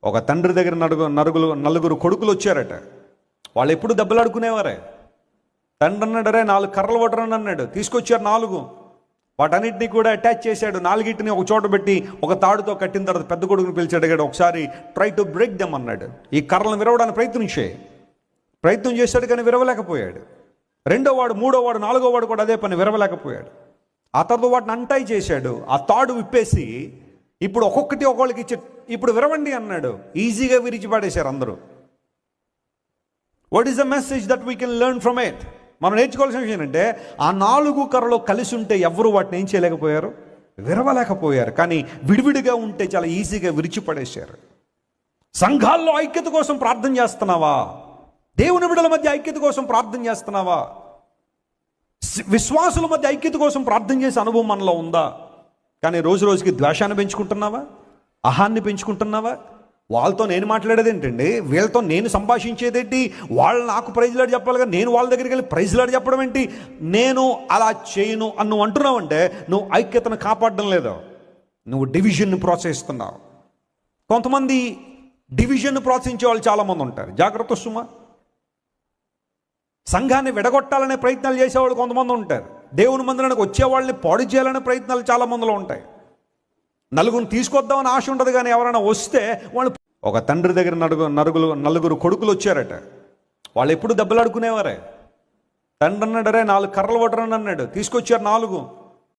ఒక తండ్రి దగ్గర నలుగురు కొడుకులు వచ్చారట. వాళ్ళు ఎప్పుడు దెబ్బలాడుకునేవారే. తండ్రి అన్నాడరే 4 కర్రలు పట్టరని అన్నాడు. తీసుకొచ్చారు 4. వాటన్నిటిని కూడా అటాచ్ చేశాడు. 4టిని ఒక చోట పెట్టి ఒక తాడుతో కట్టిన తర్వాత పెద్ద కొడుకుని పిలిచాడు. అడిగాడు, ఒకసారి ట్రై టు బ్రేక్ దెమ్ అన్నాడు. ఈ కర్రలను విరవడానికి ప్రయత్నం చేశాడు, కానీ విరవలేకపోయాడు. 2వ వాడు, 3వ వాడు, 4వ వాడు కూడా అదే పని, విరవలేకపోయాడు. ఆ తర్వాత వాటిని అంటాయి చేశాడు. ఆ తాడు విప్పేసి ఇప్పుడు ఒక్కొక్కళ్ళకి ఇచ్చి ఇప్పుడు విరవండి అన్నాడు. ఈజీగా విరిచి పడేశారు అందరూ. What is the message that we can learn from it? మనం నేర్చుకోవాల్సిన విషయం ఏంటంటే, ఆ 4 కర్రలు కలిసి ఉంటే ఎవరు వాటిని ఏం చేయలేకపోయారు, విరవలేకపోయారు. కానీ విడివిడిగా ఉంటే చాలా ఈజీగా విరిచిపడేశారు. సంఘాల్లో ఐక్యత కోసం ప్రార్థన చేస్తున్నావా? దేవుని బిడ్డల మధ్య ఐక్యత కోసం ప్రార్థన చేస్తున్నావా? విశ్వాసుల మధ్య ఐక్యత కోసం ప్రార్థన చేసే అనుభవం మనలో ఉందా? కానీ రోజు రోజుకి ద్వేషాన్ని పెంచుకుంటున్నావా? అహాన్ని పెంచుకుంటున్నావా? వాళ్ళతో నేను మాట్లాడేది ఏంటండి, వీళ్ళతో నేను సంభాషించేదేంటి, వాళ్ళు నాకు ప్రైజ్లాడు చెప్పాలి కానీ నేను వాళ్ళ దగ్గరికి వెళ్ళి ప్రైజ్లాడు చెప్పడం ఏంటి, నేను అలా చేయను అని నువ్వు అంటున్నావంటే నువ్వు ఐక్యతను కాపాడడం లేదు, నువ్వు డివిజన్ను ప్రోత్సహిస్తున్నావు. కొంతమంది డివిజన్ను ప్రోత్సహించే వాళ్ళు చాలామంది ఉంటారు. జాగ్రత్త సుమా. సంఘాన్ని విడగొట్టాలనే ప్రయత్నాలు చేసేవాళ్ళు కొంతమంది ఉంటారు. దేవుని మందిరానికి వచ్చేవాళ్ళని పాడు చేయాలనే ప్రయత్నాలు చాలా మందిలో ఉంటాయి. నలుగురిని తీసుకొద్దామని ఆశ ఉండదు, కానీ ఎవరైనా వస్తే వాళ్ళు. ఒక తండ్రి దగ్గర నలుగురు కొడుకులు వచ్చారట. వాళ్ళు ఎప్పుడు దెబ్బలాడుకునేవారే. తండ్రి అన్నాడరే 4 కర్రలు పట్టరని అన్నాడు. తీసుకొచ్చారు 4.